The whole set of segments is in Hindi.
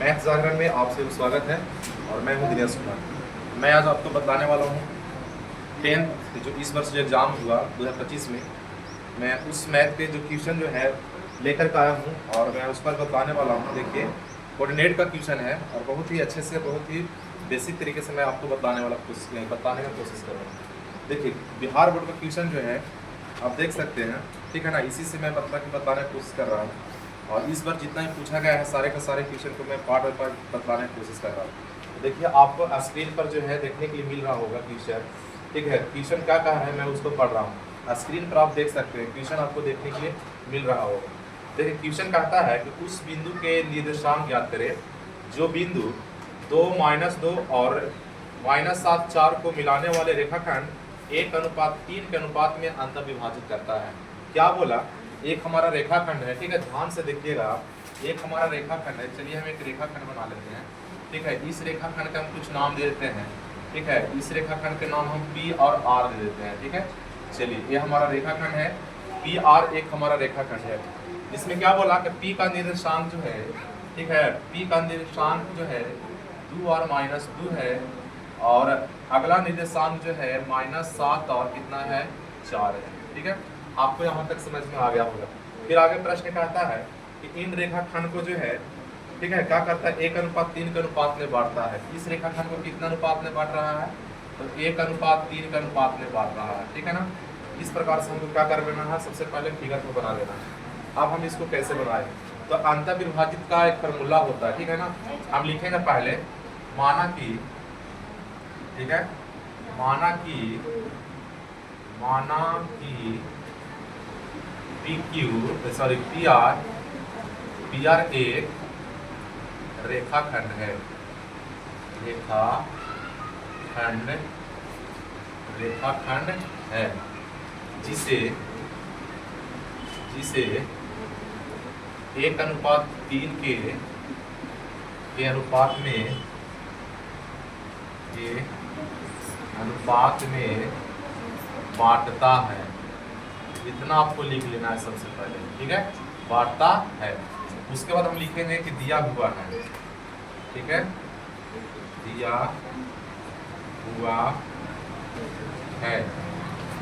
मैथ जागरण में आप सभी स्वागत है और मैं हूं दिनेश कुमार। मैं आज आपको बताने वाला हूं 10th जो इस वर्ष जो एग्ज़ाम हुआ 2025 में, मैं उस मैथ के जो क्वेश्चन जो है लेकर के आया हूं और मैं उस पर बताने वाला हूं। देखिए, कोऑर्डिनेट का क्वेश्चन है और बहुत ही अच्छे से, बहुत ही बेसिक तरीके से मैं आपको बताने का कोशिश कर रहा हूँ। देखिए, बिहार बोर्ड का क्वेश्चन जो है आप देख सकते हैं, ठीक है ना। इसी से मैं बताने की कोशिश कर रहा हूँ और इस बार जितना ही पूछा गया है सारे के सारे क्वेश्चन को मैं पार्ट बाय पार्ट बताने की कोशिश कर रहा हूँ। तो देखिए, आपको स्क्रीन पर जो है देखने के लिए मिल रहा होगा क्वेश्चन, ठीक है। क्वेश्चन क्या कहा है मैं उसको पढ़ रहा हूँ। स्क्रीन पर आप देख सकते हैं, क्वेश्चन आपको देखने के लिए मिल रहा होगा। देखिए, क्वेश्चन कहता है कि उस बिंदु के निर्देशांक ज्ञात करें जो बिंदु 2, -2 और -7, 4 को मिलाने वाले रेखाखंड 1:3 के अनुपात में अंतर विभाजित करता है। क्या बोला? एक हमारा रेखाखंड है, ठीक है। ध्यान से देखिएगा, एक हमारा रेखाखंड है। चलिए हम एक रेखाखंड बना लेते हैं, ठीक है। इस रेखाखंड का हम कुछ नाम दे देते हैं, ठीक है। इस रेखाखंड के नाम हम P और R दे देते हैं, ठीक है। चलिए, ये हमारा रेखाखंड है, PR एक हमारा रेखाखंड है। इसमें क्या बोला कि P का निर्देशांक जो है, ठीक है, P का निर्देशांक जो है 2 और -2 है और अगला निर्देशांक जो है -7 और कितना है 4 है, ठीक है। आपको यहाँ तक समझ में आ गया होगा। फिर आगे प्रश्न कहता है कि इन रेखाखंड को जो है, ठीक है, क्या करता है 1:3 के अनुपात में बांटता है। इस रेखाखंड को कितना अनुपात में बांट रहा है? तो 1:3 के अनुपात में बांट रहा है, ठीक है ना। इस प्रकार से हमको क्या कर लेना है, सबसे पहले फिगर को बना लेना है। अब हम इसको कैसे बनाए? तो अंतर विभाजित का एक फार्मूला होता है, ठीक है ना। हम लिखेंगे पहले, माना कि, ठीक है, माना कि PR एक रेखाखंड है, रेखाखंड है जिसे 1:3 के अनुपात में बांटता है। इतना आपको लिख लेना है सबसे पहले, ठीक है, बांटता है। उसके बाद हम लिखेंगे कि दिया हुआ है, ठीक है, दिया हुआ है।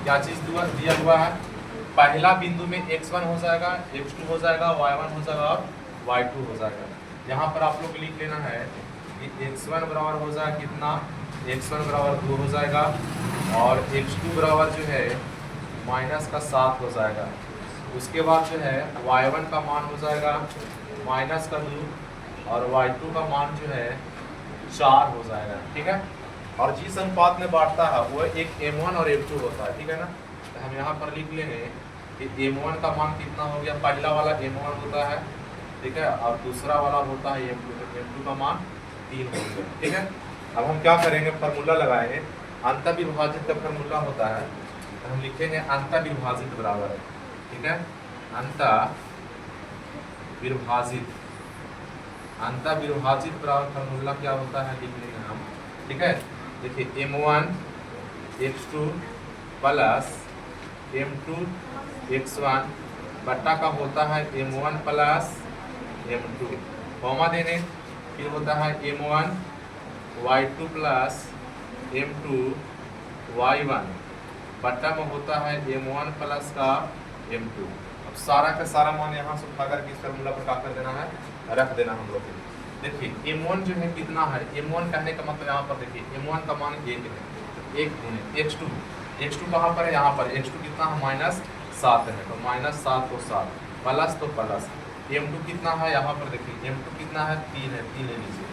क्या चीज दिया हुआ है? पहला बिंदु में x1 हो जाएगा, x2 हो जाएगा, y1 हो जाएगा और y2 हो जाएगा। यहाँ पर आप लोग लिख लेना है कि x1 बराबर हो जाएगा कितना, x1 बराबर 2 हो जाएगा और x2 बराबर जो है -7 हो जाएगा। उसके बाद जो है y1 का मान हो जाएगा -2 और y2 का मान जो है 4 हो जाएगा, ठीक है। और जिस अनुपात में बांटता है वो एक m1 और m2 होता है, ठीक है ना। तो हम यहाँ पर लिख लेंगे कि m1 का मान कितना हो गया, पहला वाला m1 होता है, ठीक है, और दूसरा वाला होता है m2, तो m2 का मान 3 हो गया, ठीक है। अब हम क्या करेंगे, फार्मूला लगाएंगे। अंतर विभाजित का फार्मूला होता है, तो हम लिखेंगे अंतर विभाजित बराबर है, ठीक है, अंतर विभाजित बराबर फार्मूला क्या होता है लिख लेंगे हम, ठीक है। देखिए, m1 x2 plus m2 x1 बट्टा का होता है m1 प्लस m2, कॉमा देने, फिर होता है m1 y2 plus m2 y1 बट्टा में होता है m1 प्लस का m2। अब सारा का सारा मान यहाँ से उठा करके इस फार्मूला पर क्या कर देना है, रख देना हम लोग। देखिए, m1 जो है कितना है, m1 कहने का मतलब यहाँ पर देखिए m1 का मान 1 है, 1 गुने x2 कहाँ पर है, यहाँ पर x2 कितना है -7 है, तो -7 तो 7 प्लस तो प्लस, m2 कितना है यहाँ पर देखिए, m2 कितना है 3 है, 3 ले लीजिए।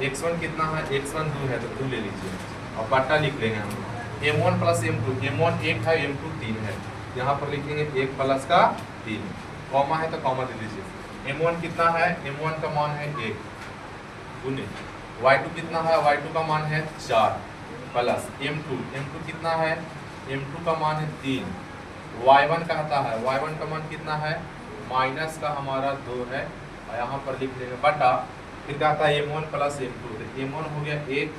x1 कितना है, x1 2 है तो 2 ले लीजिए और बट्टा लिख लेंगे हम m1 प्लस m2, m1 1 है, m2 3 है, यहाँ पर लिखेंगे 1 प्लस का 3, कॉमा है तो कॉमा दे दीजिए। m1 कितना है, m1 का मान है 1 गुने y2 कितना है, y2 का मान है 4 प्लस m2 कितना है, m2 का मान है 3, y1 कहता है, y1 का मान कितना है माइनस का हमारा 2 है और यहाँ पर लिख देंगे बटा, फिर कहता है m1 प्लस m2, तो m1 हो गया 1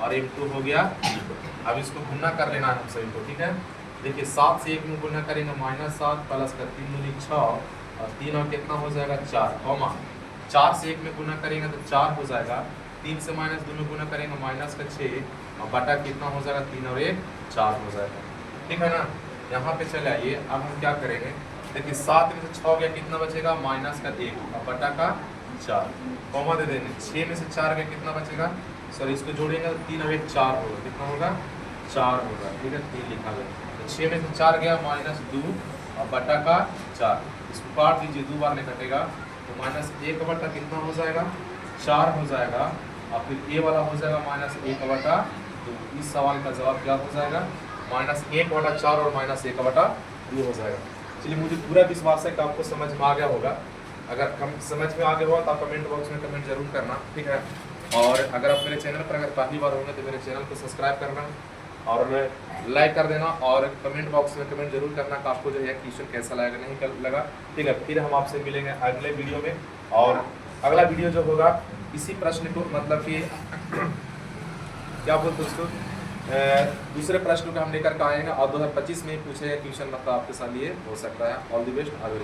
और m2 हो गया 3। अब इसको गुना कर लेना है हम सभी को, ठीक है। देखिए 7 से 1 में गुना करेंगे -7 प्लस का 3 दूनी 6 और 3 और कितना हो जाएगा 4, कॉमा 4 से 1 में गुना करेंगे तो 4 हो जाएगा, 3 से -2 में गुना करेंगे -6 और बटा कितना हो जाएगा, 3 और 1 4 हो जाएगा। ठीक है ना। यहाँ पे चले आइए, अब हम क्या करेंगे, देखिए 7 में से 6 गया, कितना बचेगा, -1 और बटा का 4, कॉमा दे देंगे। 6 में से 4 गया, कितना बचेगा, सर इसको जोड़ेंगे तो 3 और 1 4 होगा, कितना होगा, 4 होगा। ठीक है, 3 लिखा गया। तो 6 में से 4 गया, -2 और बटा का 4, इसको काट दीजिए, 2 बार नहीं कटेगा, तो -1 बटा कितना हो जाएगा, 4 हो जाएगा। और फिर ये वाला हो जाएगा -1 बटा, तो इस सवाल का जवाब क्या हो जाएगा, -1 बटा 4 और -1 बटा 2 हो जाएगा। चलिए, मुझे पूरा विश्वास है कि आपको समझ में आ गया होगा। अगर कम समझ में आ गया होगा तो आप कमेंट बॉक्स में कमेंट जरूर करना। ठीक है, और अगर आप मेरे चैनल पर अगर पहली बार होंगे तो मेरे चैनल को सब्सक्राइब करना और लाइक कर देना, और कमेंट बॉक्स में कमेंट जरूर करना कि आपको जो है क्वेश्चन कैसा लगा, नहीं लगा। ठीक है, फिर हम आपसे मिलेंगे अगले वीडियो में, और अगला वीडियो जो होगा इसी प्रश्न को, मतलब कि क्या बोलते हैं उसको, दूसरे प्रश्न को हम लेकर के आएंगे और 2025 में पूछे गए क्वेश्चन मतलब आपके साथ ये हो सकता है। All the best, I will